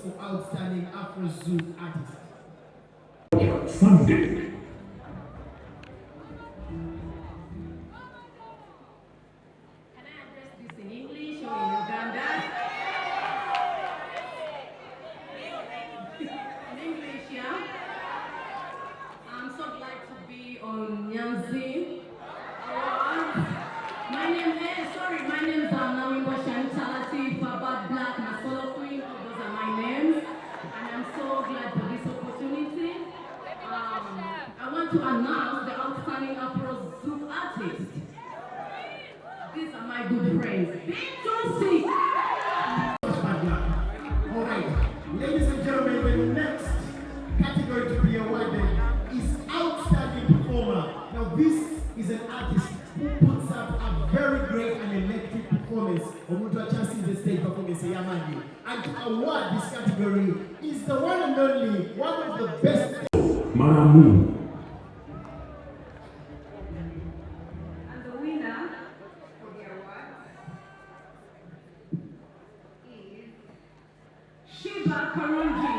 for Outstanding Afro-Zouk Artist. Funded. Can I address this in English or in Uganda? In English, yeah? I'm so glad to be on Nyanzi. My name is Nawimbo Shantalati, Fabad Black, Masolo Queen. Those are my names. And I'm so glad for this opportunity. I want to announce the Outstanding Afro-Zouk Artist. These are my good friends. Big Josie. Alright, ladies and gentlemen, the next category to be awarded is Outstanding Performer. Now this is an artist who puts up a very great and electric performance on a chance in the stage performance Yamani. And to award this category is the one and only one of the best. Maramu. And the winner for the award is Shiba Karunji.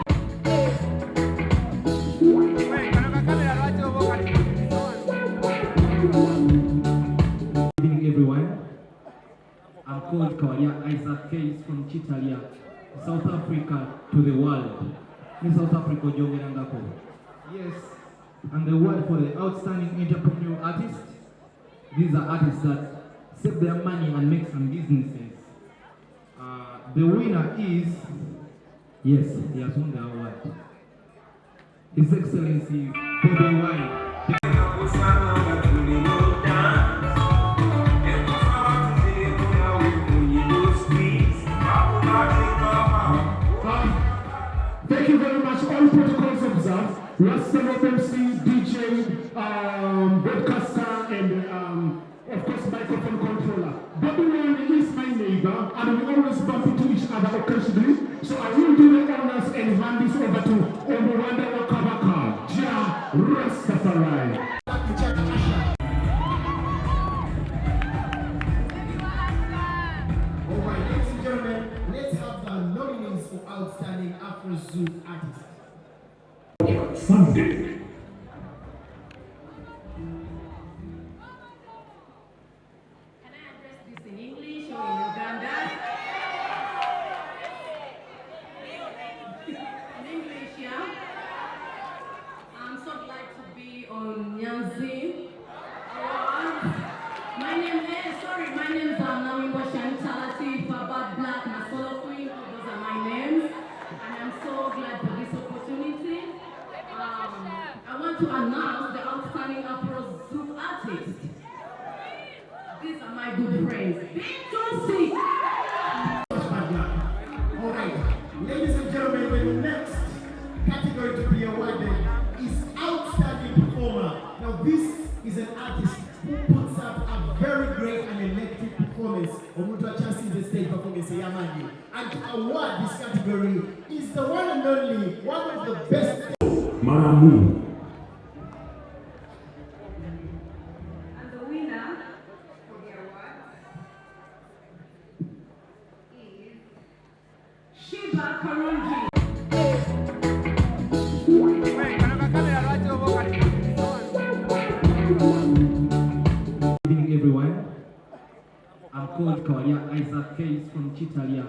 Good evening, everyone. I'm called Kawalia Isaac Case from Chitalia, South Africa to the world. In South Africa, Jogerangako. Yes, and the award for the Outstanding Entrepreneur Artist. These are artists that save their money and make some businesses. The winner is, yes, he has won the award. His Excellency Bobi Wine. Thank you very much. All protocols observed. Rasta MC, DJ, broadcaster, and of course microphone controller. Bobby Wine is my neighbor, and we always bump into each other occasionally. So I will do the honors and hand this over to Omuwanda Wakabaka, Jah Rastafari. Alright, ladies and gentlemen, let's have the nominees for Outstanding Afro-Zouk Artist. Funded. Can I address this in English or in Uganda? In English, yeah? I'm so glad to be on Nyanzi. My name is Nawimbo Shantalati, Fabad Black, Masolo Queen. Those are my names. And I'm so glad for this opportunity. I want to announce the Outstanding Afro-Zouk Artist. These are my good friends. Big Josie. Alright, ladies and gentlemen, the next category to be awarded is Outstanding Performer. Now this is an artist who puts up a very great and electric performance on a chance in the stage performance Yamani. And to award this category is the one and only one of the best. Maramu. And the winner for the award is Shiba Karunji. Good evening, everyone. I'm called Kawalia Isaac Case from Chitalia,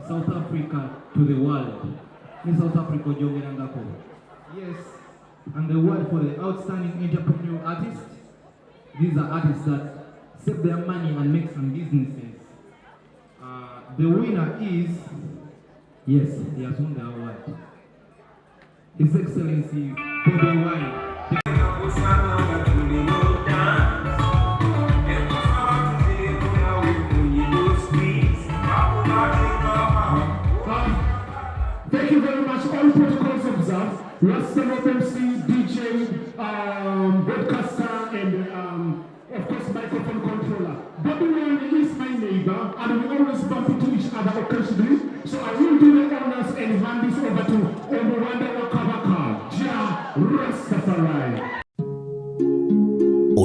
South Africa to the world. In South Africa, Jogerangako. Yes, and the award for the Outstanding Entrepreneur Artist. These are artists that save their money and make some businesses. The winner is, yes, he has won the award. His Excellency Bobi Wine. Thank you very much. All protocols observed. Rasta MC, DJ, broadcaster, and of course microphone controller. Bobby Wine is my neighbor, and we always bump into each other occasionally. So I will do the honors and hand this over to Omuwanda Wakabaka, Jah Rastafari.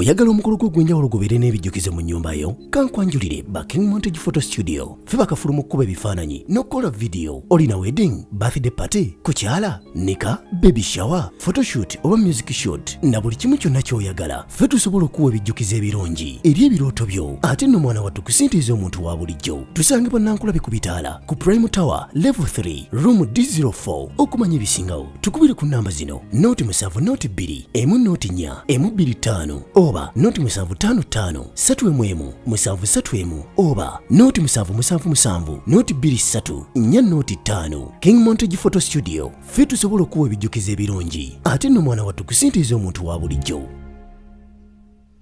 oyagala omukolo gw'ogwenjawulo gubeere n'ebijjukizo mu nnyumba yo kankwanjulire ba King Montage Photo Studio ffe bakafulu mu kkuba ebifaananyi n'okukola vidiyo. Olina wedding, birthday party, kukyala, nika, baby shower, photoshoot oba music shoot na buli kimu kyonna ky'oyagala ffe tusobola okuwa ebijjukizo ebirungi eri ebirooto byo ate nno mwana wattu kusintiiza omuntu wa bulijjo. Tusangibwa Nankulabe ku Bitaala ku Prime Tower Level 3 Room D04. Okumanya ebisingawo tukubire ku namba zino: noti 7 noti 2 emu noti 4 emu 25 oba noti 755 3 731 oba noti 777 noti 23 4 noti 5. King Montage Photo Studio ffe tusobola okuwa ebijjukizo ebirungi ate nno mwana wattu kusintiiza omuntu wa bulijjo.